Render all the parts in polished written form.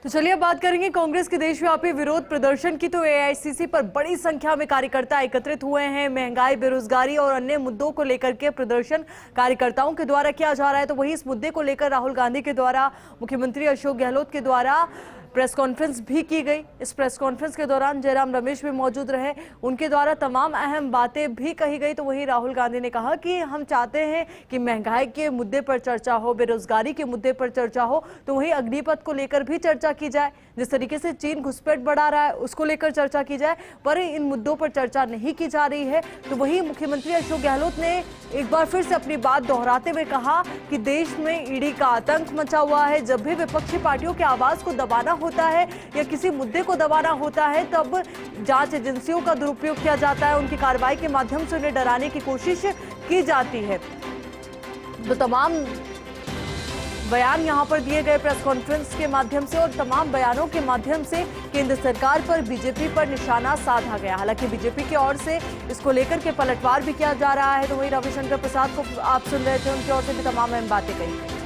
तो चलिए अब बात करेंगे कांग्रेस के देशव्यापी विरोध प्रदर्शन की। तो एआईसीसी पर बड़ी संख्या में कार्यकर्ता एकत्रित हुए हैं। महंगाई, बेरोजगारी और अन्य मुद्दों को लेकर के प्रदर्शन कार्यकर्ताओं के द्वारा किया जा रहा है। तो वहीं इस मुद्दे को लेकर राहुल गांधी के द्वारा मुख्यमंत्री अशोक गहलोत के द्वारा प्रेस कॉन्फ्रेंस भी की गई। इस प्रेस कॉन्फ्रेंस के दौरान जयराम रमेश भी मौजूद रहे, उनके द्वारा तमाम अहम बातें भी कही गई। तो वहीं राहुल गांधी ने कहा कि हम चाहते हैं कि महंगाई के मुद्दे पर चर्चा हो, बेरोजगारी के मुद्दे पर चर्चा हो। तो वहीं अग्निपथ को लेकर भी चर्चा की जाए, जिस तरीके से चीन घुसपैठ बढ़ा रहा है उसको लेकर चर्चा की जाए, पर इन मुद्दों पर चर्चा नहीं की जा रही है। तो वहीं मुख्यमंत्री अशोक गहलोत ने एक बार फिर से अपनी बात दोहराते हुए कहा कि देश में ईडी का आतंक मचा हुआ है। जब भी विपक्षी पार्टियों की आवाज को दबाना होता है या किसी मुद्दे को दबाना होता है, तब जांच एजेंसियों का दुरुपयोग किया जाता है, उनकी कार्रवाई के माध्यम से उन्हें डराने की कोशिश की जाती है। तो तमाम बयान यहां पर दिए गए प्रेस कॉन्फ्रेंस के माध्यम से, और तमाम बयानों के माध्यम से केंद्र सरकार पर, बीजेपी पर निशाना साधा गया। हालांकि बीजेपी की ओर से इसको लेकर के पलटवार भी किया जा रहा है। तो वहीं रविशंकर प्रसाद को आप सुन रहे थे, उनकी ओर से भी तमाम अहम बातें कही।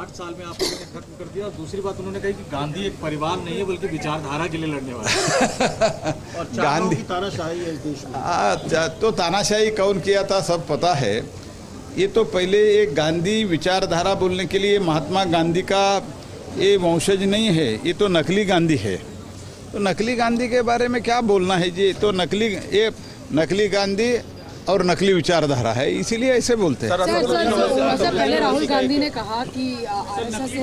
साल में आप लोगों ने खत्म कर दिया। और दूसरी बात उन्होंने कही कि गांधी एक परिवार नहीं है बल्कि विचारधारा के लिए लड़ने वाला है। और गांधी की तानाशाही है इस देश में। तो तानाशाही कौन किया था सब पता है। ये तो पहले एक गांधी विचारधारा बोलने के लिए महात्मा गांधी का ये वंशज नहीं है, ये तो नकली गांधी है। तो नकली गांधी के बारे में क्या बोलना है जी। तो नकली गांधी और नकली विचारधारा है, इसीलिए ऐसे बोलते हैं। पहले राहुल गांधी ने कहा कि आरएसएस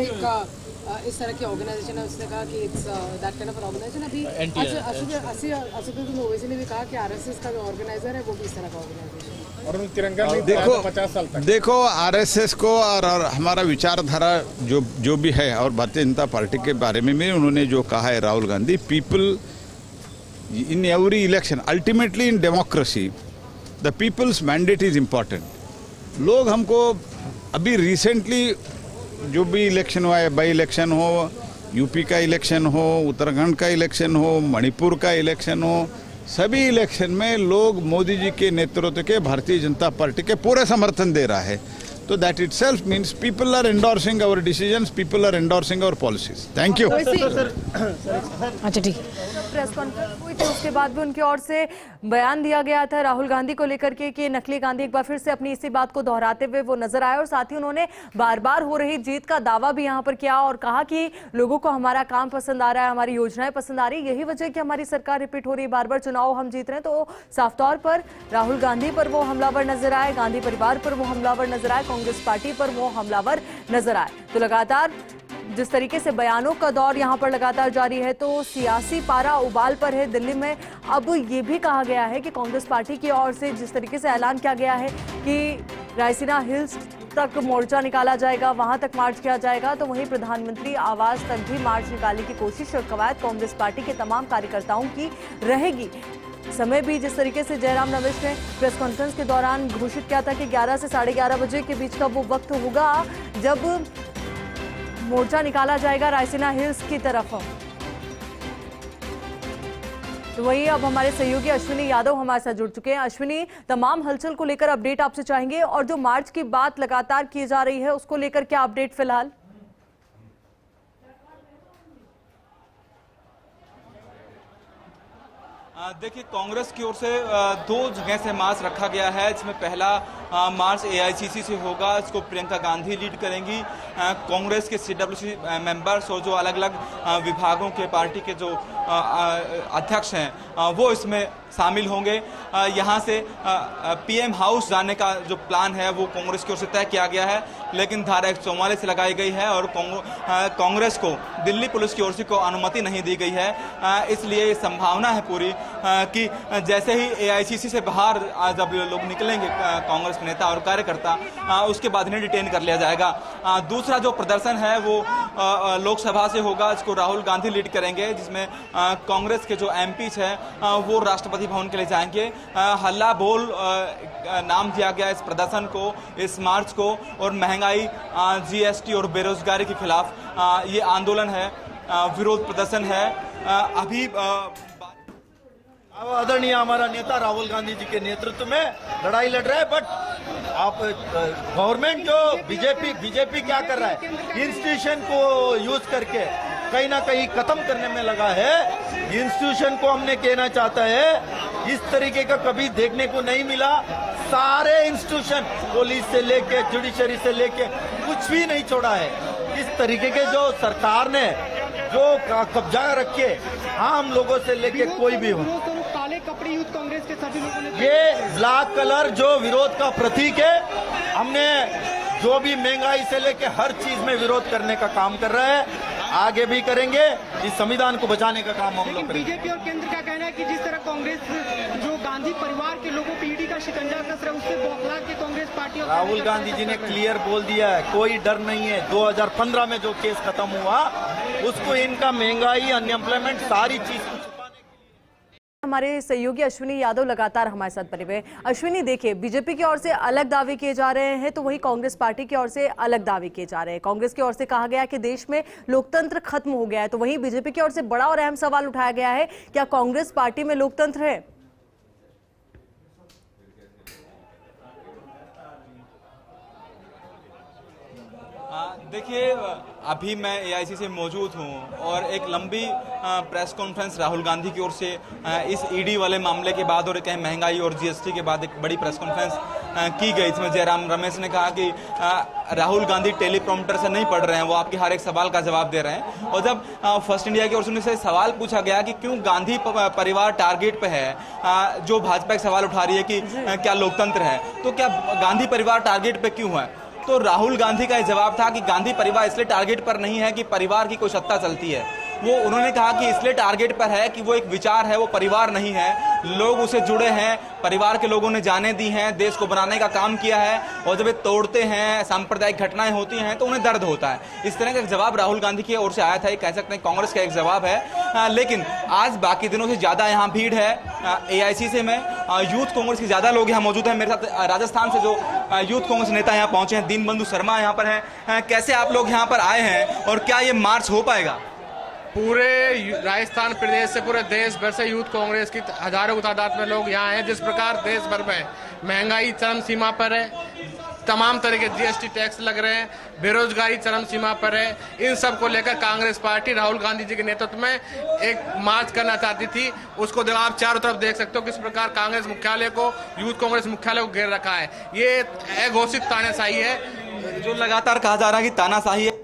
इस तरह की ऑर्गेनाइजेशन है, उसने कहा कि it's that kind of organization. अभी असदुद्दीन ओवैसी ने भी कहा कि आरएसएस का जो ऑर्गेनाइजर है वो भी इस तरह का ऑर्गेनाइजेशन है और तिरंगा नहीं देखो 50 साल तक। देखो आरएसएस को और हमारा विचारधारा जो भी है, और भारतीय जनता पार्टी के बारे में उन्होंने जो कहा है Rahul Gandhi, people in every election, ultimately in democracy the peoples mandate is important. लोग हमको अभी रिसेंटली जो भी इलेक्शन हुआ है, बाई इलेक्शन हो, यूपी का इलेक्शन हो, उत्तराखंड का इलेक्शन हो, मणिपुर का इलेक्शन हो, सभी इलेक्शन में लोग मोदी जी के नेतृत्व के भारतीय जनता पार्टी के पूरे समर्थन दे रहा है। तो that itself means people are endorsing our decisions, people are endorsing our policies. Thank you. अच्छा ठीक। प्रेस कॉन्फ्रेंस हुई थी, उसके बाद भी उनकी ओर से बयान दिया गया था राहुल गांधी को लेकर के कि नकली गांधी एक बार फिर से अपनी इसी बात को दोहराते हुए वो नजर आए। और साथ ही उन्होंने बार बार हो रही जीत का दावा भी यहाँ पर किया और कहा कि लोगों को हमारा काम पसंद आ रहा है, हमारी योजनाएं पसंद आ रही है, यही वजह कि हमारी सरकार रिपीट हो रही है, बार बार चुनाव हम जीत रहे हैं। तो साफ तौर पर राहुल गांधी पर वो हमलावर नजर आए, गांधी परिवार पर वो हमलावर नजर आए, कांग्रेस पार्टी पर वो हमलावर नजर आए। तो लगातार जिस तरीके से बयानों का दौर यहां पर लगातार जारी है, तो सियासी पारा उबाल पर है दिल्ली में। अब ये भी कहा गया है कि कांग्रेस पार्टी की ओर से जिस तरीके से ऐलान किया गया है कि रायसीना हिल्स तक मोर्चा निकाला जाएगा, वहां तक मार्च किया जाएगा। तो वहीं प्रधानमंत्री आवास तक भी मार्च निकालने की कोशिश और कवायद कांग्रेस पार्टी के तमाम कार्यकर्ताओं की रहेगी। समय भी जिस तरीके से जयराम रमेश ने प्रेस कॉन्फ्रेंस के दौरान घोषित किया था कि 11 से 11:30 बजे के बीच का वो वक्त होगा जब मोर्चा निकाला जाएगा रायसीना हिल्स की तरफ। तो वही अब हमारे सहयोगी अश्विनी यादव हमारे साथ जुड़ चुके हैं। अश्विनी, तमाम हलचल को लेकर अपडेट आपसे चाहेंगे, और जो मार्च की बात लगातार की जा रही है उसको लेकर क्या अपडेट फिलहाल? देखिए, कांग्रेस की ओर से 2 जगह से मार्च रखा गया है, जिसमें पहला मार्च एआईसीसी से होगा। इसको प्रियंका गांधी लीड करेंगी। कांग्रेस के सीडब्ल्यूसी मेंबर्स और जो अलग अलग विभागों के पार्टी के जो अध्यक्ष हैं वो इसमें शामिल होंगे। यहाँ से पीएम हाउस जाने का जो प्लान है वो कांग्रेस की ओर से तय किया गया है, लेकिन धारा 144 लगाई गई है और कांग्रेस को दिल्ली पुलिस की ओर से कोई अनुमति नहीं दी गई है। इसलिए ये संभावना है पूरी कि जैसे ही एआईसीसी से बाहर जब लोग निकलेंगे कांग्रेस के नेता और कार्यकर्ता, उसके बाद इन्हें डिटेन कर लिया जाएगा। दूसरा जो प्रदर्शन है वो लोकसभा से होगा, इसको राहुल गांधी लीड करेंगे, जिसमें कांग्रेस के जो एमपीज हैं वो राष्ट्रपति भवन के लिए जाएंगे। हल्ला बोल नाम दिया गया इस प्रदर्शन को, इस मार्च को, और महंगाई, जीएसटी और बेरोजगारी के खिलाफ ये आंदोलन है, विरोध प्रदर्शन है। अभी आदरणीय हमारा नेता राहुल गांधी जी के नेतृत्व में लड़ाई लड़ रहा है। बट आप गवर्नमेंट जो बीजेपी क्या कर रहा है, इंस्टीट्यूशन को यूज करके कहीं ना कहीं खत्म करने में लगा है। इंस्टीट्यूशन को हमने कहना चाहता है, इस तरीके का कभी देखने को नहीं मिला। सारे इंस्टीट्यूशन, पुलिस से लेके जुडिशरी से लेके कुछ भी नहीं छोड़ा है। इस तरीके के जो सरकार ने जो कब्जा रखे आम लोगों से लेके कोई भी हो, काले कपड़े यूथ कांग्रेस के सभी लोगों ने, ये ब्लैक कलर जो विरोध का प्रतीक है। हमने जो भी महंगाई से लेके हर चीज में विरोध करने का काम कर रहा है, आगे भी करेंगे। इस संविधान को बचाने का काम हम लोग करेंगे। बीजेपी और केंद्र का कहना है कि जिस तरह कांग्रेस जो गांधी परिवार के लोगों पर ईडी का शिकंजा कस रहा है, उससे बौखला के कांग्रेस पार्टी और राहुल गांधी जी ने क्लियर बोल दिया है, कोई डर नहीं है। 2015 में जो केस खत्म हुआ, उसको इनका महंगाई, अनएम्प्लॉयमेंट, सारी चीज को छुपाने। हमारे सहयोगी अश्विनी यादव लगातार हमारे साथ बने हुए। अश्विनी, देखिए, बीजेपी की ओर से अलग दावे किए जा रहे हैं तो वहीं कांग्रेस पार्टी की ओर से अलग दावे किए जा रहे हैं। कांग्रेस की ओर से कहा गया कि देश में लोकतंत्र खत्म हो गया है, तो वहीं बीजेपी की ओर से बड़ा और अहम सवाल उठाया गया है, क्या कांग्रेस पार्टी में लोकतंत्र है? देखिए, अभी मैं एआईसी से मौजूद हूं और एक लंबी प्रेस कॉन्फ्रेंस राहुल गांधी की ओर से इस ईडी वाले मामले के बाद और कहीं महंगाई और जीएसटी के बाद एक बड़ी प्रेस कॉन्फ्रेंस की गई। इसमें जयराम रमेश ने कहा कि राहुल गांधी टेलीप्रॉम्प्टर से नहीं पढ़ रहे हैं, वो आपके हर एक सवाल का जवाब दे रहे हैं। और जब फर्स्ट इंडिया की ओर से उनसे सवाल पूछा गया कि क्यों गांधी परिवार टारगेट पे है, जो भाजपा एक सवाल उठा रही है कि क्या लोकतंत्र है, तो क्या गांधी परिवार टारगेट पे क्यों है, तो राहुल गांधी का जवाब था कि गांधी परिवार इसलिए टारगेट पर नहीं है कि परिवार की कोई सत्ता चलती है। वो उन्होंने कहा कि इसलिए टारगेट पर है कि वो एक विचार है, वो परिवार नहीं है। लोग उसे जुड़े हैं, परिवार के लोगों ने जाने दी हैं, देश को बनाने का काम किया है, और जब ये तोड़ते हैं, सांप्रदायिक घटनाएं होती हैं तो उन्हें दर्द होता है। इस तरह का एक जवाब राहुल गांधी की ओर से आया था। ये कह सकते हैं कांग्रेस का एक जवाब है। लेकिन आज बाकी दिनों से ज्यादा यहाँ भीड़ है एआईसीसी में। यूथ कांग्रेस के ज्यादा लोग यहाँ मौजूद हैं। मेरे साथ राजस्थान से जो यूथ कांग्रेस नेता यहाँ पहुंचे हैं, दीनबंधु शर्मा यहाँ पर हैं। कैसे आप लोग यहाँ पर आए हैं और क्या ये मार्च हो पाएगा? पूरे राजस्थान प्रदेश से, पूरे देश भर से यूथ कांग्रेस की हजारों की तादाद में लोग यहाँ हैं। जिस प्रकार देश भर में महंगाई चरम सीमा पर है, तमाम तरह के जीएसटी टैक्स लग रहे हैं, बेरोजगारी चरम सीमा पर है, इन सब को लेकर कांग्रेस पार्टी राहुल गांधी जी के नेतृत्व में एक मार्च करना चाहती थी। उसको जब आप चारों तरफ देख सकते हो किस प्रकार कांग्रेस मुख्यालय को, यूथ कांग्रेस मुख्यालय को घेर रखा है। ये अघोषित तानाशाही है जो लगातार कहा जा रहा है कि तानाशाही है।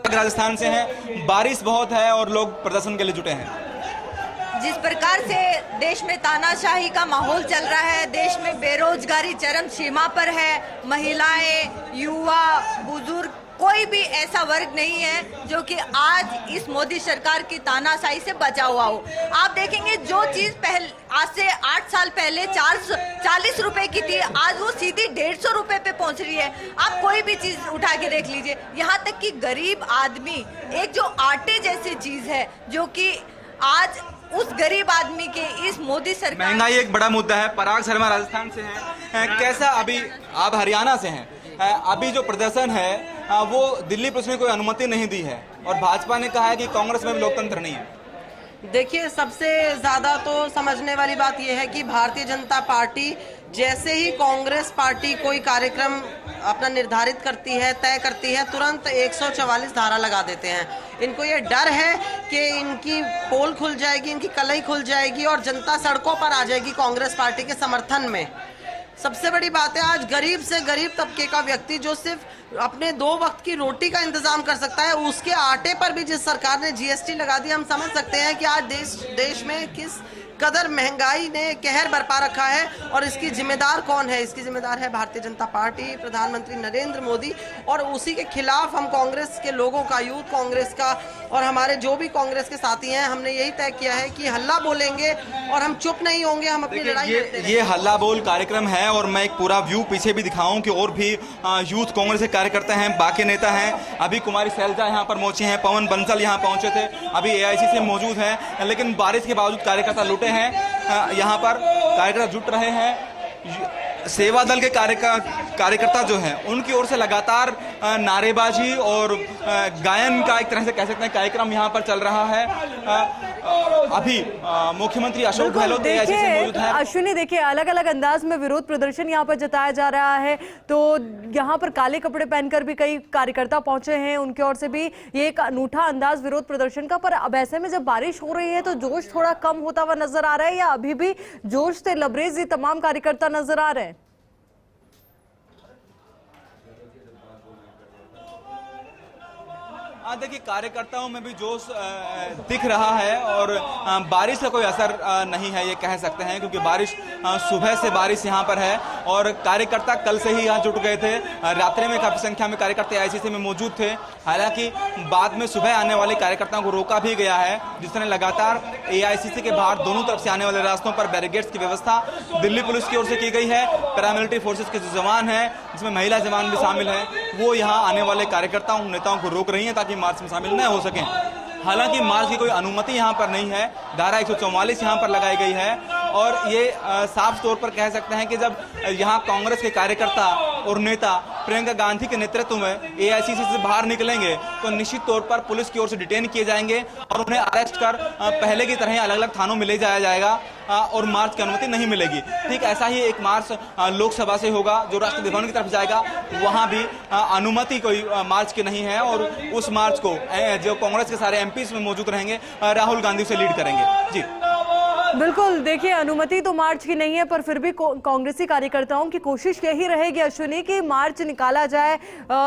राजस्थान से हैं, बारिश बहुत है और लोग प्रदर्शन के लिए जुटे हैं। जिस प्रकार से देश में तानाशाही का माहौल चल रहा है, देश में बेरोजगारी चरम सीमा पर है, महिलाएं, युवा, बुजुर्ग, कोई भी ऐसा वर्ग नहीं है जो कि आज इस मोदी सरकार की तानाशाही से बचा हुआ हो। आप देखेंगे जो चीज आज से 8 साल पहले 40 रुपए की थी, आज वो सीधी 150 रुपए पे पहुंच रही है। आप कोई भी चीज उठा के देख लीजिए, यहाँ तक कि गरीब आदमी, एक जो आटे जैसी चीज है जो कि आज उस गरीब आदमी के इस मोदी सरकार, महंगाई एक बड़ा मुद्दा है। पराग शर्मा राजस्थान से हैं। कैसा, अभी आप हरियाणा से हैं, अभी जो प्रदर्शन है वो दिल्ली पुलिस ने कोई अनुमति नहीं दी है और भाजपा ने कहा है कि कांग्रेस में भी लोकतंत्र नहीं है। देखिए, सबसे ज्यादा तो समझने वाली बात यह है कि भारतीय जनता पार्टी जैसे ही कांग्रेस पार्टी कोई कार्यक्रम अपना निर्धारित करती है, तय करती है, तुरंत 144 धारा लगा देते हैं। इनको ये डर है कि इनकी पोल खुल जाएगी, इनकी कलई खुल जाएगी और जनता सड़कों पर आ जाएगी कांग्रेस पार्टी के समर्थन में। सबसे बड़ी बात है, आज गरीब से गरीब तबके का व्यक्ति जो सिर्फ अपने 2 वक्त की रोटी का इंतजाम कर सकता है, उसके आटे पर भी जिस सरकार ने जीएसटी लगा दी, हम समझ सकते हैं कि आज देश में किस कदर महंगाई ने कहर बरपा रखा है। और इसकी जिम्मेदार कौन है? इसकी जिम्मेदार है भारतीय जनता पार्टी, प्रधानमंत्री नरेंद्र मोदी, और उसी के खिलाफ हम कांग्रेस के लोगों का, यूथ कांग्रेस का और हमारे जो भी कांग्रेस के साथी हैं, हमने यही तय किया है कि हल्ला बोलेंगे और हम चुप नहीं होंगे, हम अपनी लड़ाई लड़ते रहेंगे। ये हल्ला बोल कार्यक्रम है और मैं एक पूरा व्यू पीछे भी दिखाऊं कि और भी यूथ कांग्रेस के कार्यकर्ता हैं, बाकी नेता हैं। अभी कुमारी शैलजा यहाँ पर पहुंची हैं, पवन बंसल यहाँ पहुंचे थे, अभी एआईसी से मौजूद हैं, लेकिन बारिश के बावजूद कार्यकर्ता लुटे हैं। यहाँ पर कार्यकर्ता जुट रहे हैं। सेवा दल के कार्यकर्ता जो हैं उनकी ओर से लगातार नारेबाजी और गायन का एक तरह से कह सकते हैं कार्यक्रम यहाँ पर चल रहा है। अभी मुख्यमंत्री अशोक गहलोत AICC से देखिए मौजूद हैं। अश्विनी, देखिए अलग अलग अंदाज में विरोध प्रदर्शन यहाँ पर जताया जा रहा है। तो यहाँ पर काले कपड़े पहनकर भी कई कार्यकर्ता पहुंचे हैं, उनकी ओर से भी ये एक अनूठा अंदाज विरोध प्रदर्शन का। पर अब ऐसे में जब बारिश हो रही है तो जोश थोड़ा कम होता हुआ नजर आ रहा है, या अभी भी जोश से लबरेज ये तमाम कार्यकर्ता नजर आ रहे हैं? देखिए कार्यकर्ताओं में भी जोश दिख रहा है और बारिश का कोई असर नहीं है ये कह सकते हैं, क्योंकि बारिश सुबह से बारिश यहाँ पर है और कार्यकर्ता कल से ही यहाँ जुट गए थे। रात्रि में काफी संख्या में कार्यकर्ता AICC में मौजूद थे। हालांकि बाद में सुबह आने वाले कार्यकर्ताओं को रोका भी गया है, जिस तरह लगातार AICC के बाहर दोनों तरफ से आने वाले रास्तों पर बैरिकेड्स की व्यवस्था दिल्ली पुलिस की ओर से की गई है। पैरामिलिट्री फोर्सेस के जो जवान हैं, जिसमें महिला जवान भी शामिल हैं, वो यहाँ आने वाले कार्यकर्ताओं नेताओं को रोक रही हैं ताकि मार्च में शामिल न हो सकें। हालांकि मार्च की कोई अनुमति यहाँ पर नहीं है। धारा 144 यहाँ पर लगाई गई है और ये साफ तौर पर कह सकते हैं कि जब यहाँ कांग्रेस के कार्यकर्ता और नेता प्रियंका गांधी के नेतृत्व में AICC से बाहर निकलेंगे तो निश्चित तौर पर पुलिस की ओर से डिटेन किए जाएंगे और उन्हें अरेस्ट कर पहले की तरह अलग अलग थानों में ले जाया जाएगा और मार्च की अनुमति नहीं मिलेगी। ठीक ऐसा ही एक मार्च लोकसभा से होगा जो राष्ट्रपति भवन की तरफ जाएगा, वहां भी अनुमति कोई मार्च की नहीं है और उस मार्च को जो कांग्रेस के सारे MPs में मौजूद रहेंगे राहुल गांधी से लीड करेंगे। जी बिल्कुल, देखिए अनुमति तो मार्च की नहीं है, पर फिर भी कांग्रेसी कार्यकर्ताओं की कोशिश यही रहेगी अश्विनी कि मार्च निकाला जाए,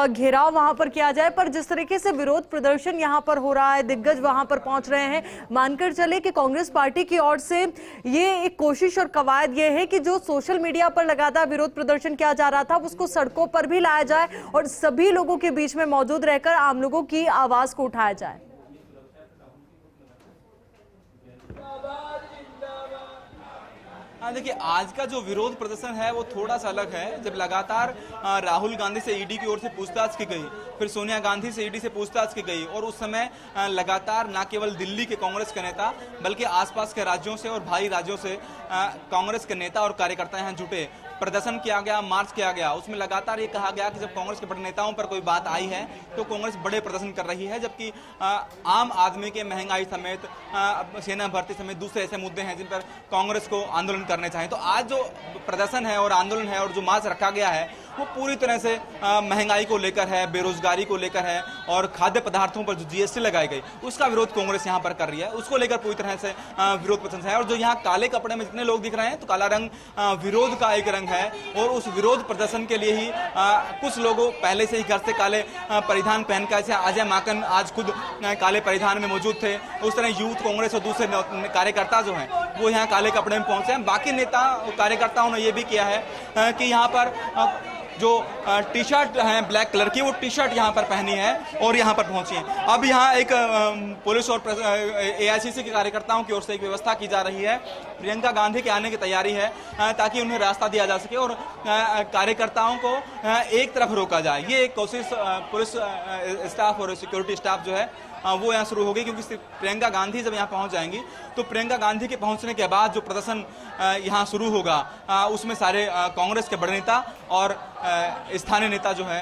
घेराव वहां पर किया जाए। पर जिस तरीके से विरोध प्रदर्शन यहां पर हो रहा है, दिग्गज वहां पर पहुंच रहे हैं, मानकर चले कि कांग्रेस पार्टी की ओर से ये एक कोशिश और कवायद ये है कि जो सोशल मीडिया पर लगातार विरोध प्रदर्शन किया जा रहा था उसको सड़कों पर भी लाया जाए और सभी लोगों के बीच में मौजूद रहकर आम लोगों की आवाज को उठाया जाए। देखिए आज का जो विरोध प्रदर्शन है वो थोड़ा सा अलग है। जब लगातार राहुल गांधी से ED की ओर से पूछताछ की गई, फिर सोनिया गांधी से ED से पूछताछ की गई और उस समय लगातार न केवल दिल्ली के कांग्रेस के नेता बल्कि आसपास के राज्यों से और भाई राज्यों से कांग्रेस के नेता और कार्यकर्ता यहाँ जुटे, प्रदर्शन किया गया, मार्च किया गया। उसमें लगातार ये कहा गया कि जब कांग्रेस के बड़े नेताओं पर कोई बात आई है तो कांग्रेस बड़े प्रदर्शन कर रही है, जबकि आम आदमी के महंगाई समेत सेना भर्ती समेत दूसरे ऐसे मुद्दे हैं जिन पर कांग्रेस को आंदोलन करने चाहिए। तो आज जो प्रदर्शन है और आंदोलन है और जो मार्च रखा गया है वो पूरी तरह से महंगाई को लेकर है, बेरोजगारी को लेकर है और खाद्य पदार्थों पर जो GST लगाई गई उसका विरोध कांग्रेस यहाँ पर कर रही है, उसको लेकर पूरी तरह से विरोध प्रदर्शन है। और जो यहाँ काले कपड़े में जितने लोग दिख रहे हैं तो काला रंग विरोध का एक रंग है और उस विरोध प्रदर्शन के लिए ही कुछ लोगों पहले से ही घर से काले परिधान पहन कर, अजय माकन आज खुद काले परिधान में मौजूद थे, उस तरह यूथ कांग्रेस और दूसरे कार्यकर्ता जो हैं वो यहाँ काले कपड़े में पहुंचे हैं। बाकी नेता कार्यकर्ताओं ने ये भी किया है कि यहाँ पर जो टी-शर्ट है ब्लैक कलर की, वो टी-शर्ट यहाँ पर पहनी है और यहाँ पर पहुंची है। अब यहाँ एक पुलिस और AICC के कार्यकर्ताओं की ओर से एक व्यवस्था की जा रही है, प्रियंका गांधी के आने की तैयारी है ताकि उन्हें रास्ता दिया जा सके और कार्यकर्ताओं को एक तरफ रोका जाए। ये एक कोशिश पुलिस स्टाफ और सिक्योरिटी स्टाफ जो है वो यहाँ शुरू हो गई, क्योंकि प्रियंका गांधी जब यहाँ पहुँच जाएंगी तो प्रियंका गांधी के पहुँचने के बाद जो प्रदर्शन यहाँ शुरू होगा उसमें सारे कांग्रेस के बड़े नेता और स्थानीय नेता जो है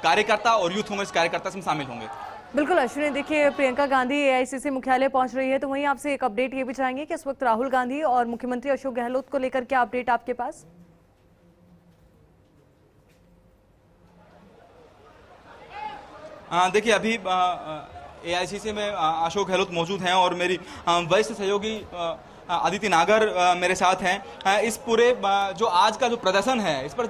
कार्यकर्ता और यूथ कांग्रेस कार्यकर्ता इसमें शामिल होंगे। बिल्कुल अश्विनी, देखिए प्रियंका गांधी AICC मुख्यालय पहुंच रही है, तो वहीं आपसे एक अपडेट ये भी चाहेंगे कि इस वक्त राहुल गांधी और मुख्यमंत्री अशोक गहलोत को लेकर क्या अपडेट आपके पास? देखिए अभी AICC में अशोक गहलोत मौजूद हैं और मेरी वरिष्ठ सहयोगी आदित्य नागर मेरे साथ हैं। इस पूरे जो आज का जो प्रदर्शन है इस पर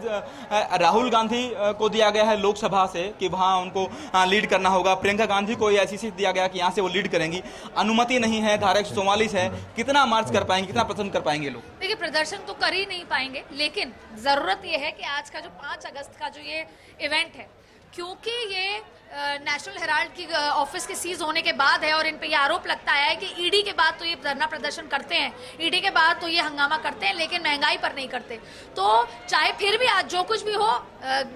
राहुल गांधी को दिया गया है लोकसभा से कि वहाँ उनको लीड करना होगा, प्रियंका गांधी को AICC दिया गया कि यहाँ से वो लीड करेंगी। अनुमति नहीं है, धारा 144 है, कितना मार्च कर पाएंगे, कितना प्रदर्शन कर पाएंगे लोग? देखिए प्रदर्शन तो कर ही नहीं पाएंगे, लेकिन जरूरत ये है कि आज का जो 5 अगस्त का जो ये इवेंट है, क्योंकि ये नेशनल हेराल्ड की ऑफिस के सीज होने के बाद है और इन पे ये आरोप लगता है कि ED के बाद तो ये धरना प्रदर्शन करते हैं, ED के बाद तो ये हंगामा करते हैं, लेकिन महंगाई पर नहीं करते। तो चाहे फिर भी आज जो कुछ भी हो,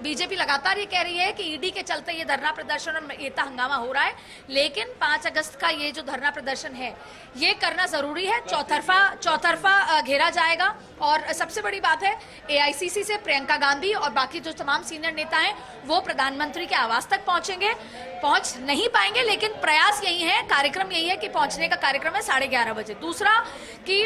बीजेपी लगातार ये कह रही है कि ED के चलते ये धरना प्रदर्शन और ये हंगामा हो रहा है, लेकिन 5 अगस्त का ये जो धरना प्रदर्शन है ये करना जरूरी है। चौतरफा घेरा जाएगा और सबसे बड़ी बात है एआईसीसी से प्रियंका गांधी और बाकी जो तमाम सीनियर नेता हैं वो प्रधानमंत्री के आवास तक पहुंचेंगे, पहुंच नहीं पाएंगे, लेकिन प्रयास यही है, कार्यक्रम यही है कि पहुंचने का कार्यक्रम है 11:30 बजे। दूसरा कि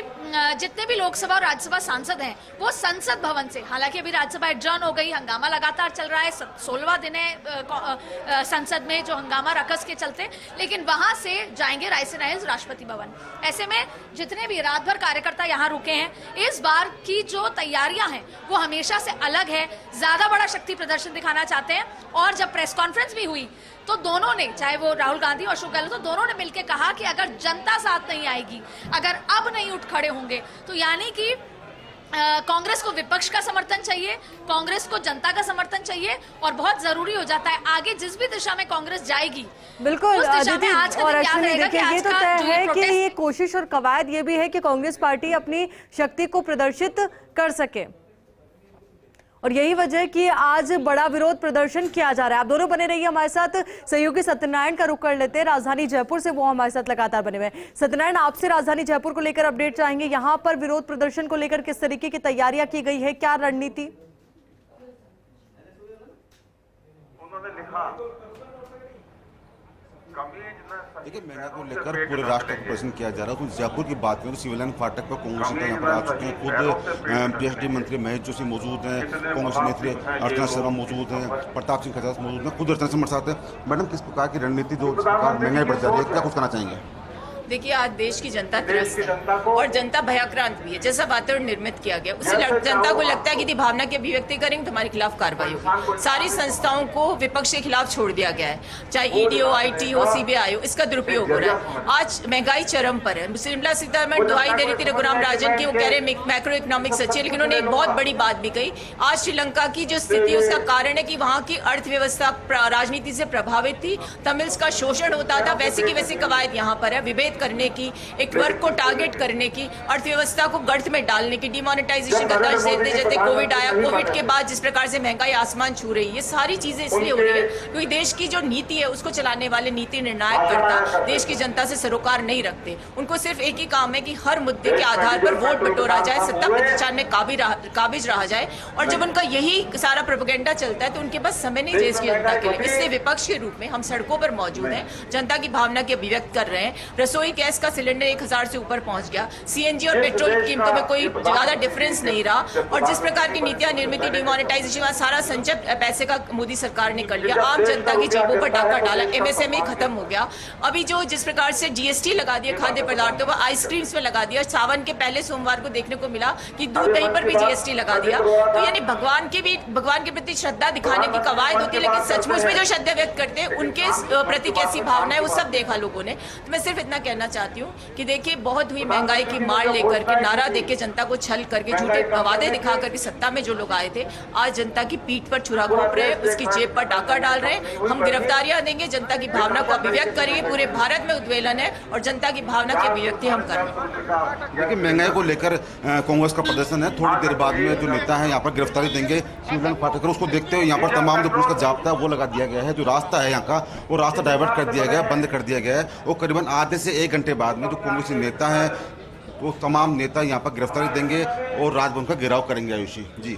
जितने भी लोकसभा और राज्यसभा सांसद हैं वो संसद भवन से, हालांकि अभी राज्यसभा एडजर्न हो गई, हंगामा लगातार चल रहा है, 16वां दिन है संसद में जो हंगामा रकस के चलते, लेकिन वहां से जाएंगे रायसीना हिल्स राष्ट्रपति भवन। ऐसे में जितने भी रात भर कार्यकर्ता यहाँ रुके हैं, इस बार की जो तैयारियां हैं वो हमेशा से अलग है, ज्यादा बड़ा शक्ति प्रदर्शन दिखाना चाहते हैं। और जब प्रेस कॉन्फ्रेंस भी हुई तो दोनों ने, चाहे वो राहुल गांधी और अशोक गहलोत, तो दोनों ने मिलकर कहा कि अगर जनता साथ नहीं आएगी, अगर अब नहीं उठ खड़े होंगे, तो यानी कि कांग्रेस को विपक्ष का समर्थन चाहिए, कांग्रेस को जनता का समर्थन चाहिए, और बहुत जरूरी हो जाता है आगे जिस भी दिशा में कांग्रेस जाएगी। बिल्कुल उस दिशा में आज का दिन याद रहेगा कि ये आज तो का तय जो है ये कि ये प्रोटेस्ट, कोशिश और कवायद ये भी है कि कांग्रेस पार्टी अपनी शक्ति को प्रदर्शित कर सके, और यही वजह है कि आज बड़ा विरोध प्रदर्शन किया जा रहा है। आप दोनों बने रहिए हमारे साथ। सहयोगी सत्यनारायण का रुख कर लेते हैं राजधानी जयपुर से, वो हमारे साथ लगातार बने हुए हैं। सत्यनारायण, आपसे राजधानी जयपुर को लेकर अपडेट चाहेंगे। यहाँ पर विरोध प्रदर्शन को लेकर किस तरीके की तैयारियां की गई है, क्या रणनीति? देखिए, महंगाई को लेकर पूरे राष्ट्र का प्रदर्शन किया जा रहा है। तो जयपुर की बात करें तो सिविल लाइन फाटक पर कांग्रेस नेता यहाँ पर आ चुके हैं। खुद पीएचडी मंत्री महेश जोशी मौजूद हैं, कांग्रेस नेत्री अर्चना शर्मा मौजूद हैं, प्रताप सिंह खजास मौजूद हैं, खुद अर्चना शर्मा साथ हैं। मैडम, किस प्रकार की रणनीति जो महंगाई बढ़ जा रही है, क्या कुछ कहना चाहेंगे? देखिए, आज देश की जनता त्रस्त है और जनता भयाक्रांत भी है। जैसा वातावरण निर्मित किया गया उससे जनता को लगता है कि यदि भावना की अभिव्यक्ति करेंगे तो हमारे खिलाफ कार्रवाई होगी। सारी संस्थाओं को विपक्ष के खिलाफ छोड़ दिया गया है, चाहे ईडी हो, आईटी हो, सीबीआई हो, इसका दुरुपयोग हो रहा है। आज महंगाई चरम पर है। निर्मला सीतारमण दुआई दे रही थी रघुराम राजन की, वो कह रहे मैक्रो इकोनॉमिक्स अच्छी है, लेकिन उन्होंने एक बहुत बड़ी बात भी कही। आज श्रीलंका की जो स्थिति है उसका कारण है कि वहाँ की अर्थव्यवस्था राजनीति से प्रभावित थी, तमिल्स का शोषण होता था, वैसे की वैसी कवायद यहाँ पर है, विभेद करने की, एक वर्ग को टारगेट करने की, अर्थव्यवस्था को गर्त में डालने की, डिमोनेटाइजेशन का दर्ज देते देते कोविड आया, कोविड के बाद जिस प्रकार से महंगाई आसमान छू रही है, ये सारी चीजें इसलिए हो रही है क्योंकि देश की जो नीति है उसको चलाने वाले नीति निर्णायक कर्ता देश की जनता से सरोकार नहीं रखते। उनको सिर्फ एक ही काम है कि हर मुद्दे के आधार पर वोट बटोरा जाए, सत्ता प्रतिष्ठान में काबिज रहा जाए, और जब उनका यही सारा प्रोपेगेंडा चलता है तो उनके पास समय नहीं देश की जनता के लिए। इसलिए विपक्ष के रूप में हम सड़कों पर मौजूद हैं, जनता की भावना की अभिव्यक्त कर रहे हैं। रसोई गैस का सिलेंडर 1000 से ऊपर पहुंच गया, सीएनजी और पेट्रोल की कीमतों में कोई ज्यादा डिफरेंस नहीं रहा, और जिस प्रकार की नीतियां निर्मित, डिमोनेटाइजेशन का सारा संचय पैसे का मोदी सरकार ने कर लिया, आम जनता की जेबों पर डाका डाला, एमएसएमई खत्म हो गया। अभी जो जिस प्रकार से जीएसटी लगा दिया खाद्य पदार्थों पर, आइसक्रीम्स में लगा दिया, सावन के पहले सोमवार को देखने को मिला कि दूध दही पर भी जीएसटी लगा दिया। तो यानी भगवान के प्रति श्रद्धा दिखाने की कवायद होती है, लेकिन सचमुच में जो श्रद्धा व्यक्त करते हैं उनके प्रति कैसी भावना है वो सब देखा लोगों ने। तो मैं सिर्फ इतना कहना चाहती हूँ कि देखिए, बहुत हुई महंगाई की मार लेकर के, नारा देके जनता को छल करके, झूठे वादे दिखा करके सत्ता में जो लोग आए थे, आज जनता की पीठ पर छुरा घोंप रहे हैं, उसकी जेब पर डाका डाल रहे हैं। हम गिरफ्तारियां देंगे, जनता की भावना को अभिव्यक्त करेंगे। पूरे भारत में उद्वेलन है और जनता की भावना की अभिव्यक्ति हम कर रहे हैं। देखिए, महंगाई को लेकर कांग्रेस का प्रदर्शन है। थोड़ी देर बाद में जो नेता है यहाँ पर गिरफ्तारी देंगे सिविल फाटक, उसको देखते हुए यहाँ पर तमाम जो पुलिस का जाब्ता है वो लगा दिया गया है। जो रास्ता है यहाँ का वो रास्ता डाइवर्ट कर दिया गया है, बंद कर दिया गया है। वो करीबन आधे से 1 घंटे बाद में जो कांग्रेसी नेता है वो तमाम नेता यहाँ पर गिरफ्तारी देंगे और राजभवन का घेराव करेंगे। आयुषी जी,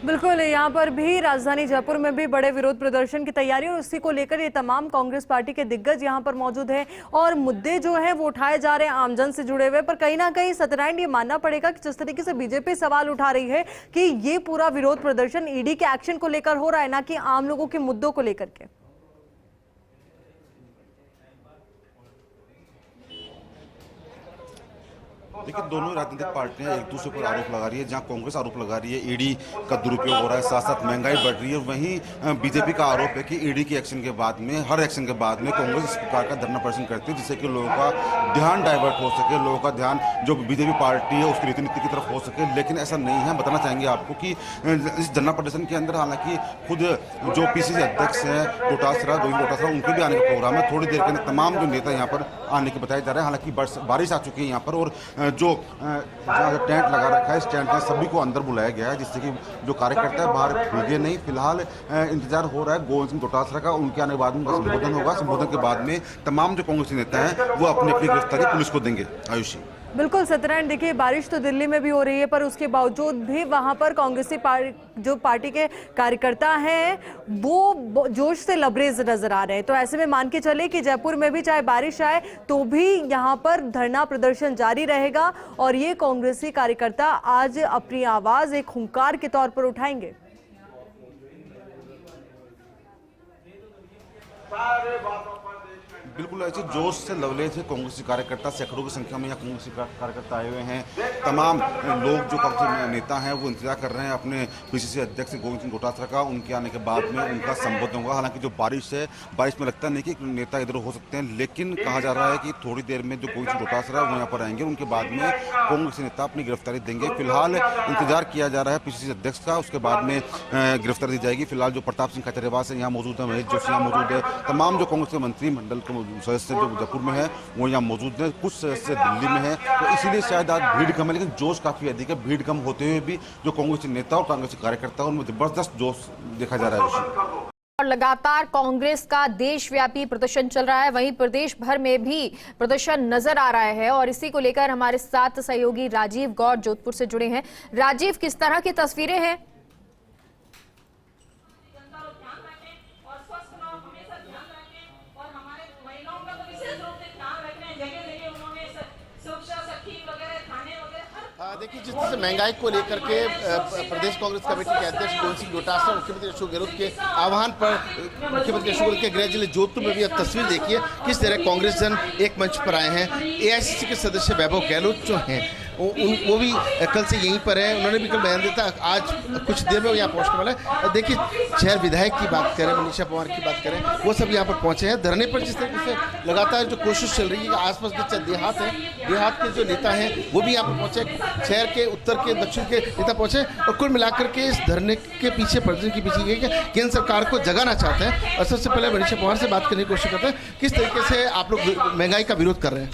बिल्कुल, यहाँ पर भी राजधानी जयपुर में भी बड़े विरोध प्रदर्शन की तैयारी, और उसी को लेकर ये तमाम कांग्रेस पार्टी के दिग्गज यहाँ पर मौजूद हैं, और मुद्दे जो हैं वो उठाए जा रहे हैं आमजन से जुड़े हुए। पर कहीं ना कहीं सत्यनारायण, ये मानना पड़ेगा कि जिस तरीके से बीजेपी सवाल उठा रही है कि ये पूरा विरोध प्रदर्शन ईडी के एक्शन को लेकर हो रहा है, ना कि आम लोगों के मुद्दों को लेकर के। देखिए, दोनों राजनीतिक पार्टियां एक दूसरे पर आरोप लगा रही है। जहां कांग्रेस आरोप लगा रही है ईडी का दुरुपयोग हो रहा है, साथ साथ महंगाई बढ़ रही है, वहीं बीजेपी का आरोप है कि ईडी के एक्शन के बाद में, हर एक्शन के बाद में कांग्रेस इस प्रकार का धरना प्रदर्शन करती है जिससे कि लोगों का ध्यान डाइवर्ट हो सके, लोगों का ध्यान जो बीजेपी पार्टी है उसकी रीति की तरफ हो सके। लेकिन ऐसा नहीं है। बताना चाहेंगे आपको कि इस धरना प्रदर्शन के अंदर हालांकि खुद जो पीसीसी अध्यक्ष हैं गोविंद डोटासरा, उनके भी आने का प्रोग्राम है। थोड़ी देर के अंदर तमाम जो नेता यहाँ पर आने के बताए जा रहे हैं। हालांकि बारिश आ चुकी है यहाँ पर, और जो टेंट लगा रखा है, इस टेंट में सभी को अंदर बुलाया गया है जिससे कि जो कार्यकर्ता है बाहर भीगे नहीं। फिलहाल इंतजार हो रहा है गोविंद सिंह डोटासरा का, उनके आने के बाद उनका संबोधन होगा। संबोधन के बाद में तमाम जो कांग्रेसी नेता हैं वो अपनी अपनी गिरफ्तारी पुलिस को देंगे। आयुषी। बिल्कुल सत्यनारायण, देखिए बारिश तो दिल्ली में भी हो रही है पर उसके बावजूद भी वहां पर कांग्रेसी जो पार्टी के कार्यकर्ता हैं वो जोश से लबरेज नजर आ रहे हैं। तो ऐसे में मान के चले कि जयपुर में भी चाहे बारिश आए तो भी यहां पर धरना प्रदर्शन जारी रहेगा और ये कांग्रेसी कार्यकर्ता आज अपनी आवाज एक हुंकार के तौर पर उठाएंगे। बिल्कुल ऐसे जोश से लवलेज है कांग्रेसी कार्यकर्ता, सैकड़ों की संख्या में यहाँ कांग्रेसी कार्यकर्ता आए हुए हैं। तमाम लोग जो कांग्रेस नेता हैं वो इंतजार कर रहे हैं अपने पीसीसी अध्यक्ष गोविंद सिंह डोटासरा का, उनके आने के बाद में उनका संबोधन होगा। हालांकि जो बारिश है, बारिश में लगता नहीं कि नेता इधर हो सकते हैं, लेकिन कहा जा रहा है कि थोड़ी देर में जो गोविंद सिंह डोटासरा वो यहाँ पर आएंगे, उनके बाद में कांग्रेसी नेता अपनी गिरफ्तारी देंगे। फिलहाल इंतजार किया जा रहा है पीसीसी अध्यक्ष का, उसके बाद में गिरफ्तारी दी जाएगी। फिलहाल जो प्रताप सिंह खाचरियावास है यहाँ मौजूद है, महेश जोशी यहाँ मौजूद है, तमाम जो कांग्रेस के मंत्रिमंडल सदस्य जो जयपुर में है वो यहाँ मौजूद है, कुछ सदस्य दिल्ली में है, तो इसीलिए शायद आज भीड़ कम है, लेकिन जोश काफी अधिक है। भीड़ कम होते हुए भी जो कांग्रेसी नेता और कांग्रेसी कार्यकर्ता उनमें जबरदस्त जोश देखा जा रहा है। और लगातार कांग्रेस का देशव्यापी प्रदर्शन चल रहा है, वहीं प्रदेश भर में भी प्रदर्शन नजर आ रहा है और इसी को लेकर हमारे साथ सहयोगी राजीव गौड़ जोधपुर से जुड़े हैं। राजीव, किस तरह की तस्वीरें हैं? देखिए, जिस तरह से महंगाई को लेकर के प्रदेश कांग्रेस कमेटी के अध्यक्ष गोविंद सिंह डोटासरा मुख्यमंत्री अशोक गहलोत के आह्वान पर मुख्यमंत्री अशोक गहलोत के गृह जिले जोधपुर में भी अब तस्वीर देखिए किस तरह कांग्रेस जन एक मंच पर आए हैं। एआईसीसी के सदस्य वैभव गहलोत जो हैं वो भी कल से यहीं पर है, उन्होंने भी कल बयान दिया था, आज कुछ देर में वो यहाँ पहुँचने वाला है। देखिए, शहर विधायक की बात करें, मनीषा पवार की बात करें, वो सब यहाँ पर पहुँचे हैं धरने पर। जिस तरीके से लगातार जो कोशिश चल रही है कि आसपास के देहात हैं, देहात के जो नेता हैं वो भी यहाँ पर पहुँचे, शहर के उत्तर के दक्षिण के नेता पहुँचे और कुल मिलाकर के इस धरने के पीछे प्रदर्शन के पीछे ये केंद्र सरकार को जगाना चाहते हैं। और सबसे पहले मनीषा पवार से बात करने की कोशिश करते हैं, किस तरीके से आप लोग महंगाई का विरोध कर रहे हैं?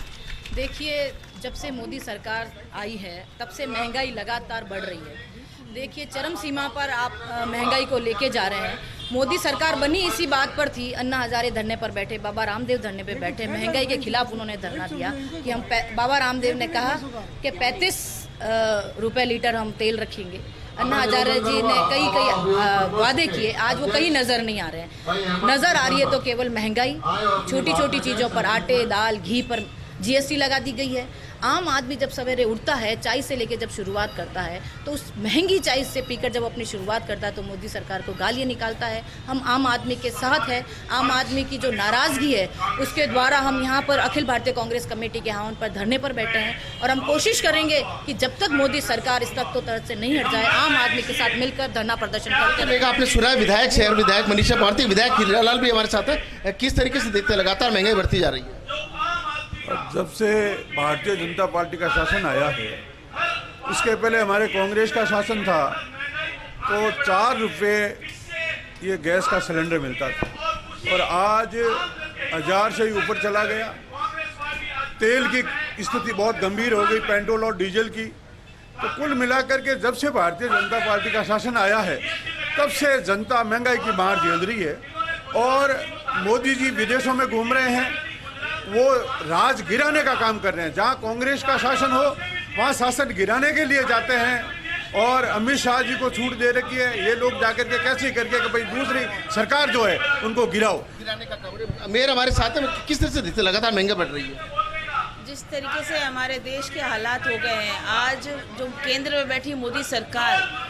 देखिए, जब से मोदी सरकार आई है तब से महंगाई लगातार बढ़ रही है। देखिए, चरम सीमा पर आप महंगाई को लेके जा रहे हैं। मोदी सरकार बनी इसी बात पर थी, अन्ना हजारे धरने पर बैठे, बाबा रामदेव धरने पर बैठे, महंगाई के खिलाफ उन्होंने धरना दिया कि हम बाबा रामदेव ने कहा कि 35 रुपये लीटर हम तेल रखेंगे। अन्ना हजारे जी ने कई वादे किए, आज वो कहीं नज़र नहीं आ रहे हैं। नज़र आ रही है तो केवल महंगाई, छोटी छोटी चीज़ों पर, आटे दाल घी पर जीएसटी लगा दी गई है। आम आदमी जब सवेरे उठता है, चाय से लेके जब शुरुआत करता है, तो उस महंगी चाय से पीकर जब अपनी शुरुआत करता है तो मोदी सरकार को गालियाँ निकालता है। हम आम आदमी के साथ है, आम आदमी की जो नाराज़गी है उसके द्वारा हम यहाँ पर अखिल भारतीय कांग्रेस कमेटी के आह्वान पर धरने पर बैठे हैं और हम कोशिश करेंगे कि जब तक मोदी सरकार इस तख्तो तरफ से नहीं हट जाए, आम आदमी के साथ मिलकर धरना प्रदर्शन करते रहेंगे। आपने सुना विधायक, शहर विधायक मनीषा पवार, विधायक हीरालाल भी हमारे साथ है, किस तरीके से देखते हैं लगातार महंगाई बढ़ती जा रही है? जब से भारतीय जनता पार्टी का शासन आया है, इसके पहले हमारे कांग्रेस का शासन था तो 4 रुपये ये गैस का सिलेंडर मिलता था और आज 1000 से ही ऊपर चला गया। तेल की स्थिति बहुत गंभीर हो गई, पेट्रोल और डीजल की। तो कुल मिलाकर के जब से भारतीय जनता पार्टी का शासन आया है तब से जनता महंगाई की मार झेल रही है और मोदी जी विदेशों में घूम रहे हैं, वो राज गिराने का काम कर रहे हैं। जहां कांग्रेस का शासन हो वहां शासन गिराने के लिए जाते हैं और अमित शाह जी को छूट दे रखी है। ये लोग जाकर के कैसे करके कि भाई दूसरी सरकार जो है उनको गिराओ, गिराने का काम। मेयर हमारे साथ है, किस तरह से देखते लगातार महंगाई बढ़ रही है? जिस तरीके से हमारे देश के हालात हो गए हैं, आज जो केंद्र में बैठी मोदी सरकार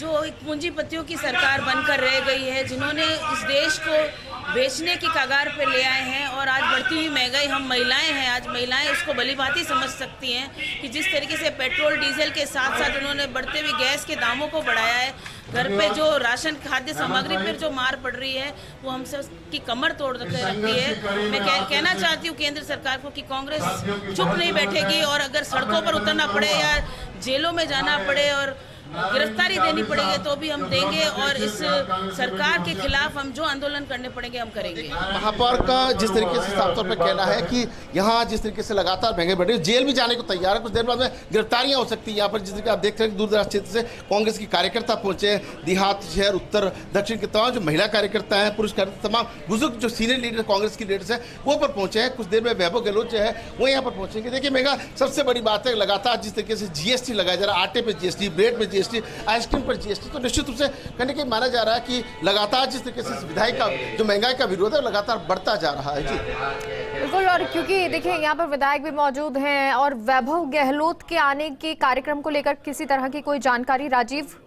जो एक पूंजीपतियों की सरकार बनकर रह गई है, जिन्होंने इस देश को बेचने की कगार पे ले आए हैं और आज बढ़ती हुई महंगाई, हम महिलाएं हैं, आज महिलाएं उसको भलीभांति समझ सकती हैं कि जिस तरीके से पेट्रोल डीजल के साथ साथ उन्होंने बढ़ते हुए गैस के दामों को बढ़ाया है, घर पे जो राशन खाद्य सामग्री पर जो मार पड़ रही है वो हमसे उसकी कमर तोड़ रखती है। मैं कहना चाहती हूँ केंद्र सरकार को कि कांग्रेस चुप नहीं बैठेगी और अगर सड़कों पर उतरना पड़े या जेलों में जाना पड़े और गिरफ्तारी देनी पड़ेगी तो भी हम देंगे, और इस सरकार के खिलाफ हम जो आंदोलन करने पड़ेंगे हम करेंगे। महापौर का जिस तरीके से साफ तौर पर कहना है कि यहाँ जिस तरीके से लगातार महंगाई बढ़ रही है, जेल भी जाने को तैयार है, कुछ देर बाद में गिरफ्तारियां हो सकती है। यहाँ पर जिस तरीके आप देख रहे हैं दूर दराज क्षेत्र से कांग्रेस के कार्यकर्ता पहुंचे, देहात, शहर, उत्तर, दक्षिण के तमाम जो महिला कार्यकर्ता हैं, पुरुष कार्यकर्ता, तमाम बुजुर्ग जो सीनियर लीडर कांग्रेस की लीडर्स हैं वो पर पहुंचे हैं। कुछ देर में वैभव गहलोत जो है वो यहाँ पर पहुंचेंगे। देखिए मेघा, सबसे बड़ी बात है लगातार जिस तरीके से जीएसटी लगाया जा रहा है, आटे पर जीएसटी, ब्रेड पर जीएसटी, आइसक्रीम पर जीएसटी, तो निश्चित रूप से कहने के माना जा रहा है कि लगातार जिस तरीके से विधायक का जो महंगाई का विरोध है लगातार बढ़ता जा रहा है। जी बिल्कुल, और क्योंकि देखिए यहाँ पर विधायक भी मौजूद हैं और वैभव गहलोत के आने के कार्यक्रम को लेकर किसी तरह की कोई जानकारी, राजीव?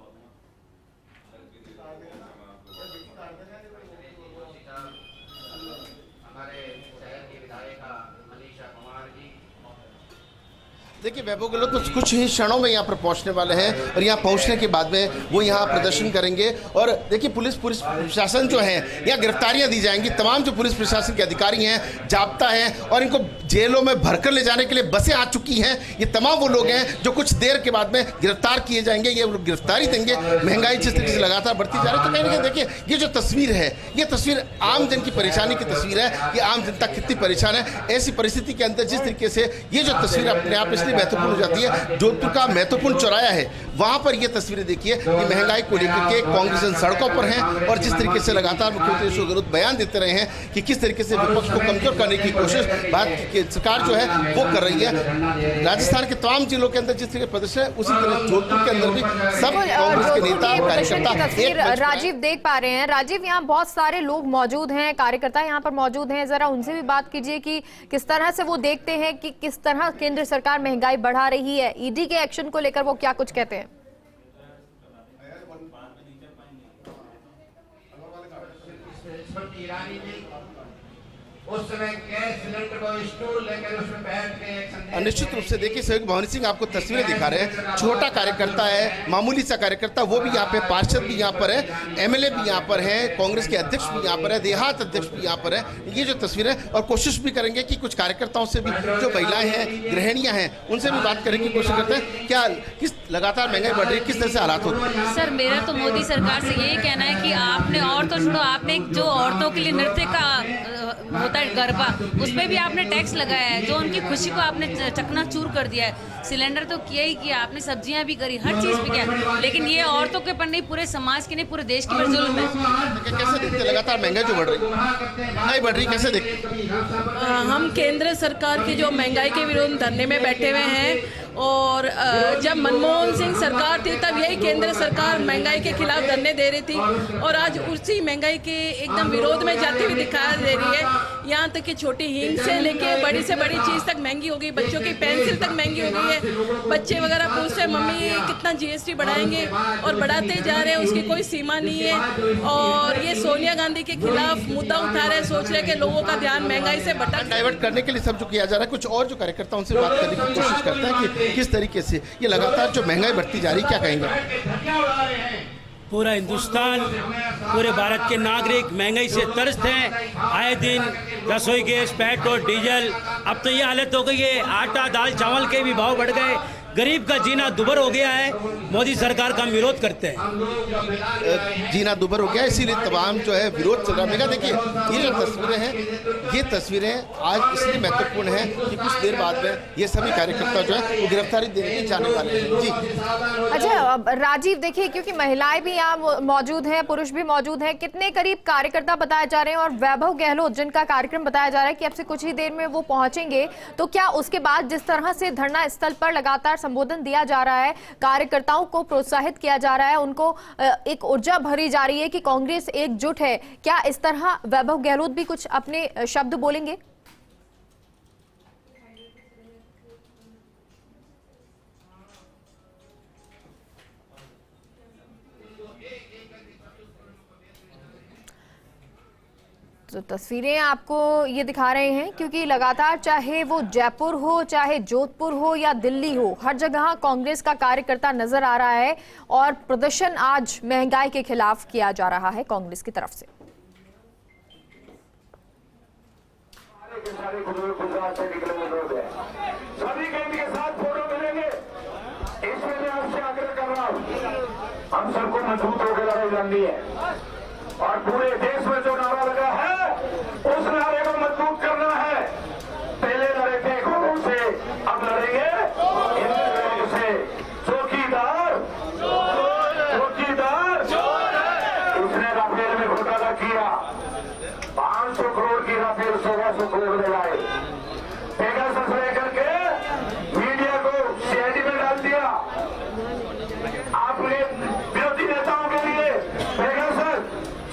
देखिए वैभव गहलोत तो कुछ ही क्षणों में यहाँ पर पहुँचने वाले हैं और यहाँ पहुँचने के बाद में वो यहाँ प्रदर्शन करेंगे। और देखिए पुलिस प्रशासन जो है यहाँ गिरफ्तारियाँ दी जाएंगी। तमाम जो पुलिस प्रशासन के अधिकारी हैं, जाब्ता हैं, और इनको जेलों में भरकर ले जाने के लिए बसें आ चुकी हैं। ये तमाम वो लोग हैं जो कुछ देर के बाद में गिरफ्तार किए जाएंगे, ये लोग गिरफ्तारी देंगे। महंगाई जिस तरीके से लगातार बढ़ती जा रही है, तो कहीं ना कहीं देखिए ये जो तस्वीर है, ये तस्वीर आम जन की परेशानी की तस्वीर है कि आम जनता कितनी परेशान है। ऐसी परिस्थिति के अंदर जिस तरीके से ये जो तस्वीर अपने आप इसलिए महत्वपूर्ण हो जाती है, जोधपुर का महत्वपूर्ण चौराया है, वहां पर ये तस्वीरें देखिए कि महंगाई को लेकर के कांग्रेस सड़कों पर हैं और जिस तरीके से लगातार मुख्यमंत्री अशोक गहलोत बयान देते रहे हैं कि किस तरीके से विपक्ष को कमजोर करने की कोशिश भारत की सरकार जो है वो कर रही है। राजस्थान के तमाम जिलों के अंदर जिस तरीके प्रदर्शन है, उसी तरह जोधपुर के अंदर भी सब कांग्रेस के नेता कार्यकर्ता राजीव देख पा रहे हैं। राजीव, यहाँ बहुत सारे लोग मौजूद हैं, कार्यकर्ता यहाँ पर मौजूद हैं, जरा उनसे भी बात कीजिए कि किस तरह से वो देखते हैं कि किस तरह केंद्र सरकार महंगाई बढ़ा रही है, ईडी के एक्शन को लेकर वो क्या कुछ कहते हैं? निश्चित रूप से देखिए सहयोग भवानी सिंह आपको तस्वीरें दिखा रहे हैं। छोटा कार्यकर्ता है, मामूली सा कार्यकर्ता, वो भी यहाँ पे, पार्षद भी यहाँ पर है, एमएलए भी यहाँ पर है, कांग्रेस के अध्यक्ष भी यहाँ पर है, देहात अध्यक्ष भी यहाँ पर है। ये जो तस्वीरें, और कोशिश भी करेंगे कि कुछ कार्यकर्ताओं से भी, जो महिलाएं हैं, गृहिणियां हैं, उनसे भी बात करने की कोशिश करते हैं। क्या किस लगातार महंगाई बढ़ रही है, किस तरह से हालात होते हैं? सर मेरा तो मोदी सरकार से यही कहना है कि आपने, और तो छोड़ो, आपने जो औरतों के लिए नृत्य का होता है गरबा, उस पर भी आपने टैक्स लगाया है, जो उनकी खुशी को आपने चकनाचूर कर दिया है। सिलेंडर तो किया ही किया आपने, सब्जियां भी करी, हर चीज भी किया, लेकिन ये औरतों के पर नहीं, पूरे समाज के नहीं, पूरे देश की जुल्म है। कैसे देखते लगातार महंगाई जो बढ़ रही है, महंगाई बढ़ रही, कैसे देखते? हम केंद्र सरकार की जो महंगाई के विरोध धरने में बैठे हुए हैं, और जब मनमोहन सिंह सरकार थी तब यही केंद्र सरकार महंगाई के खिलाफ धरने दे रही थी, और आज उसी महंगाई के एकदम विरोध में जाती हुई दिखाई दे रही है। यहाँ तक कि छोटी हींग से लेके बड़ी से बड़ी चीज़ तक महंगी हो गई, बच्चों की पेंसिल तक महंगी हो गई है। बच्चे वगैरह पूछते हैं मम्मी कितना जीएसटी बढ़ाएंगे, और बढ़ाते जा रहे हैं, उसकी कोई सीमा नहीं है। और ये सोनिया गांधी के खिलाफ मुद्दा उठा रहे हैं, सोच रहे हैं कि लोगों का ध्यान महंगाई से डाइवर्ट करने के लिए सब जो किया जा रहा है। कुछ और जो कार्यकर्ता उनसे बात करने की कोशिश करते हैं कि किस तरीके से ये लगातार जो महंगाई बढ़ती जा रही, क्या कहेंगे? पूरा हिंदुस्तान, पूरे भारत के नागरिक महंगाई से त्रस्त हैं। आए दिन रसोई गैस, पेट्रोल, डीजल, अब तो ये हालत हो गई है, आटा, दाल, चावल के भी भाव बढ़ गए, गरीब का जीना दुभर हो गया है। मोदी सरकार का विरोध करते हैं, जीना दुभर हो गया, इसीलिए तमाम जो है विरोध चल रहा है। देखिए ये जो तस्वीरें हैं, ये तस्वीरें आज इसलिए महत्वपूर्ण हैं कि कुछ देर बाद में ये सभी कार्यकर्ता जो है वो गिरफ्तारी देने जाने वाले हैं। जी अच्छा राजीव, देखिए क्योंकि महिलाएं भी यहाँ मौजूद हैं, पुरुष भी मौजूद हैं, कितने करीब कार्यकर्ता बताए जा रहे हैं, और वैभव गहलोत जिनका कार्यक्रम बताया जा रहा है कि अब से कुछ ही देर में वो पहुंचेंगे, तो क्या उसके बाद जिस तरह से धरना स्थल पर लगातार संबोधन दिया जा रहा है, कार्यकर्ताओं को प्रोत्साहित किया जा रहा है, उनको एक ऊर्जा भरी जा रही है कि कांग्रेस एकजुट है, क्या इस तरह वैभव गहलोत भी कुछ अपने शब्द बोलेंगे? तो तस्वीरें आपको ये दिखा रहे हैं क्योंकि लगातार चाहे वो जयपुर हो, चाहे जोधपुर हो या दिल्ली हो, हर जगह कांग्रेस का कार्यकर्ता नजर आ रहा है और प्रदर्शन आज महंगाई के खिलाफ किया जा रहा है कांग्रेस की तरफ से। सभी के साथ फोटो मिलेंगे, इसमें मैं आपसे आग्रह कर रहा हूं। हम सबको मजबूत होकर लड़ाई लड़नी है और पूरे देश में जो नारा लगा है उस नारे को मजबूत करना है। पहले लड़े थे घोड़ों से, अब लड़ेंगे हिंदू से। चौकीदार उसने राफेल में घोटाला किया, 500 करोड़ की राफेल 100 करोड़ में लाए। पेगासस लेकर के मीडिया को सीआईडी में डाल दिया। आपने विरोधी नेताओं के लिए पेगासस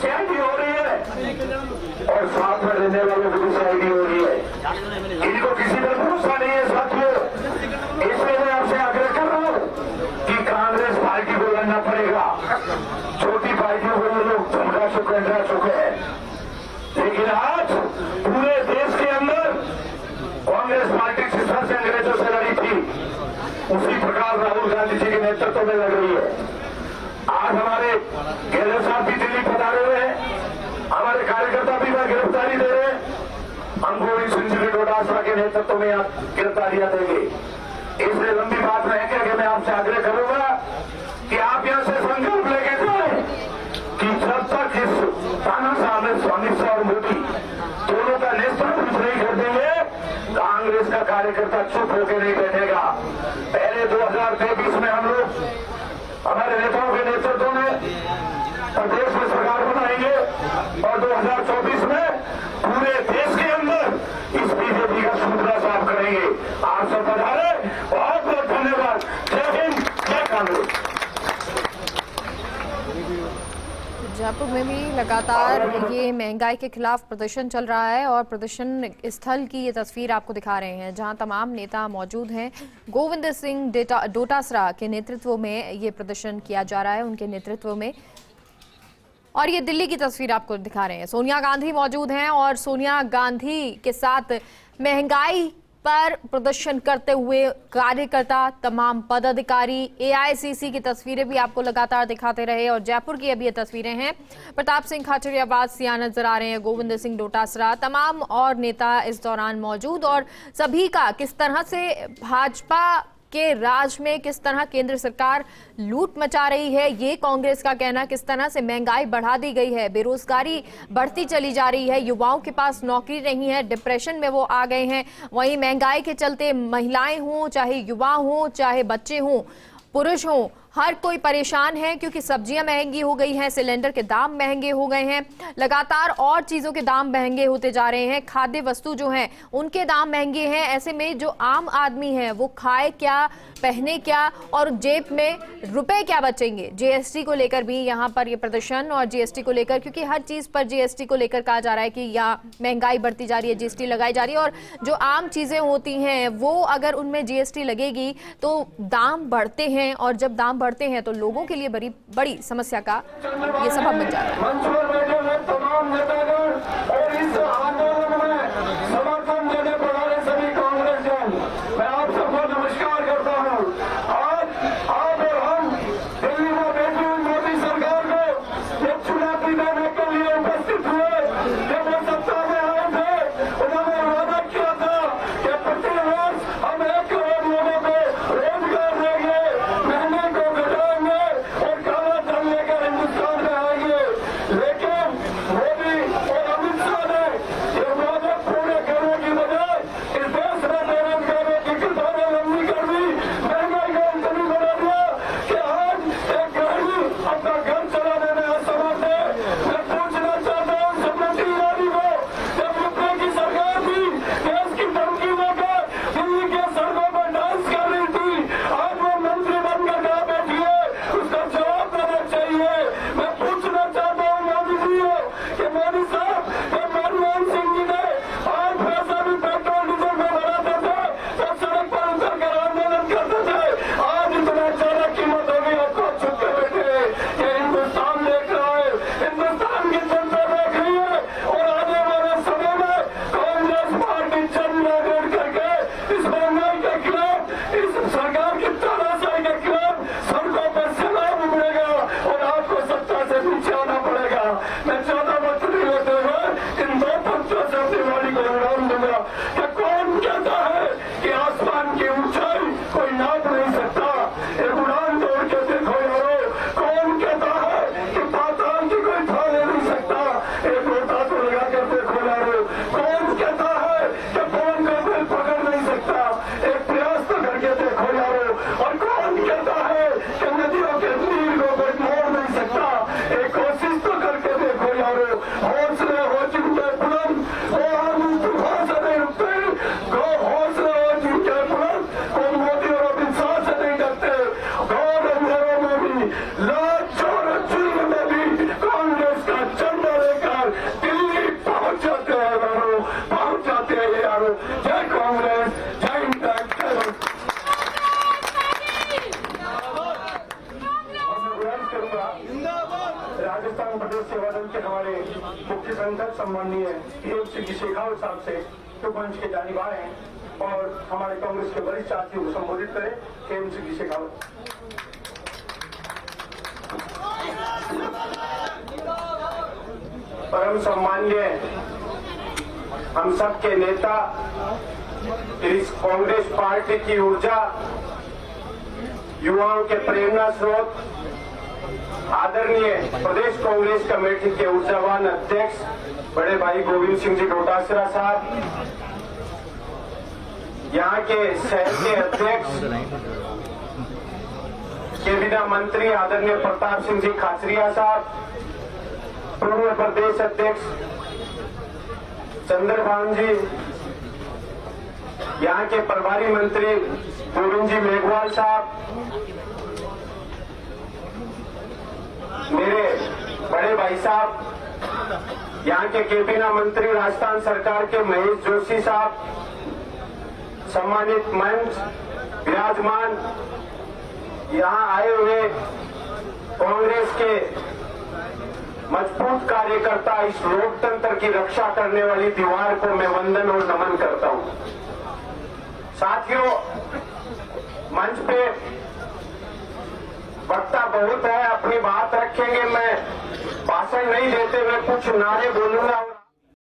सीआईडी हो रही है और साथ में रहने वालों की भी सीआईडी हो रही है। इनको किसी पर भरोसा नहीं है साथियों। इसलिए मैं आपसे आग्रह कर रहा हूं कि कांग्रेस पार्टी को लड़ना पड़ेगा। छोटी पार्टियों को लोग धमका चुके हैं, डरा चुके हैं, लेकिन आज पूरे देश के अंदर कांग्रेस पार्टी जिस तरह से अंग्रेजों से लड़ी थी उसी प्रकार राहुल गांधी जी के नेतृत्व में लड़ रही है। आज हमारे गहलोत साहब भी दिल्ली पधारे हुए हैं, हमारे कार्यकर्ता भी वहां गिरफ्तारी दे रहे हैं। हम गोविंद सिंह जी डोटासरा के नेतृत्व में गिरफ्तारियां देंगे। इसलिए लंबी बात नहीं करके मैं आपसे आग्रह करूंगा कि आप यहां से संकल्प लेके जाए कि जब तक इस तानाशाह में स्वामी और मोदी दोनों का नेतृत्व नहीं कर देंगे, कांग्रेस का कार्यकर्ता चुप होकर नहीं बैठेगा। पहले 2023 में हम लोग हमारे नेताओं के नेतृत्व में प्रदेश में सरकार बनाएंगे और 2024 में पूरे देश के अंदर इस बीजेपी का सूत्रा साफ करेंगे। आप सब पधारे, बहुत बहुत धन्यवाद। जय हिंद, जय कांग्रेस। जयपुर में भी लगातार ये महंगाई के खिलाफ प्रदर्शन चल रहा है और प्रदर्शन स्थल की ये तस्वीर आपको दिखा रहे हैं जहां तमाम नेता मौजूद हैं। गोविंद सिंह डोटासरा के नेतृत्व में ये प्रदर्शन किया जा रहा है, उनके नेतृत्व में। और ये दिल्ली की तस्वीर आपको दिखा रहे हैं। सोनिया गांधी मौजूद हैं और सोनिया गांधी के साथ महंगाई पर प्रदर्शन करते हुए कार्यकर्ता, तमाम पदाधिकारी, एआईसीसी की तस्वीरें भी आपको लगातार दिखाते रहे। और जयपुर की अभी ये तस्वीरें हैं, प्रताप सिंह खाचरियावाद सियाह नजर आ रहे हैं, गोविंद सिंह डोटासरा, तमाम और नेता इस दौरान मौजूद। और सभी का किस तरह से भाजपा के राज में किस तरह केंद्र सरकार लूट मचा रही है, ये कांग्रेस का कहना। किस तरह से महंगाई बढ़ा दी गई है, बेरोजगारी बढ़ती चली जा रही है, युवाओं के पास नौकरी नहीं है, डिप्रेशन में वो आ गए हैं। वहीं महंगाई के चलते महिलाएं हों, चाहे युवा हों, चाहे बच्चे हों, पुरुष हों, हर कोई परेशान है क्योंकि सब्जियां महंगी हो गई हैं, सिलेंडर के दाम महंगे हो गए हैं, लगातार और चीज़ों के दाम महंगे होते जा रहे हैं, खाद्य वस्तु जो हैं उनके दाम महंगे हैं। ऐसे में जो आम आदमी है वो खाए क्या, पहने क्या और जेब में रुपए क्या बचेंगे। जीएसटी को लेकर भी यहाँ पर ये प्रदर्शन और जीएसटी को लेकर, क्योंकि हर चीज़ पर जीएसटी को लेकर कहा जा रहा है कि यहाँ महंगाई बढ़ती जा रही है, जीएसटी लगाई जा रही है। और जो आम चीज़ें होती हैं वो अगर उनमें जीएसटी लगेगी तो दाम बढ़ते हैं और जब दाम बढ़ते हैं तो लोगों के लिए बड़ी समस्या का ये सबब बन जाता है। मंच पर बैठे हुए तमाम नेतागण और इस आंदोलन में समर्थन देने पधारे सभी कांग्रेसजन, मैं आप सबको नमस्कार करता हूं। आज आप और हम दिल्ली में बैठी हुई मोदी सरकार को एक चुनौती देने के लिए उपस्थित हुए। जब वो सत्ता में आए थे उन्होंने वादा किया था कि प्रति वर्ष हम 1 करोड़ लोगों को रोजगार देंगे, महंगे को घटाएंगे और काला धन लेकर हिंदुस्तान में आएंगे। लेकिन मोदी और अमित शाह ने ये कांग्रेस सेवा दल के हमारे मुख्य संगठक सम्माननीय KMC शेखावत साहब से जो मंच के जानिबार हैं और हमारे कांग्रेस के वरिष्ठ साथियों को संबोधित करें। KMC शेखावत। परम सम्माननीय हम सब के नेता, इस कांग्रेस पार्टी की ऊर्जा, युवाओं के प्रेरणा स्रोत, आदरणीय प्रदेश कांग्रेस कमेटी के ऊर्जावान अध्यक्ष बड़े भाई गोविंद सिंह जी डोटासरा साहब, यहाँ के शहर के अध्यक्ष कैबिनेट मंत्री आदरणीय प्रताप सिंह जी खाचरिया साहब, पूर्व प्रदेश अध्यक्ष चंद्रभान जी, यहाँ के प्रभारी मंत्री गोविंद जी मेघवाल साहब, मेरे बड़े भाई साहब, यहाँ के कैबिनेट मंत्री राजस्थान सरकार के महेश जोशी साहब, सम्मानित मंच विराजमान, यहाँ आए हुए कांग्रेस के मजबूत कार्यकर्ता, इस लोकतंत्र की रक्षा करने वाली दीवार को मैं वंदन और नमन करता हूं। साथियों, मंच पे वक्ता बहुत है, अपनी बात रखेंगे। मैं भाषण नहीं देते हुए कुछ नारे बोलूंगा।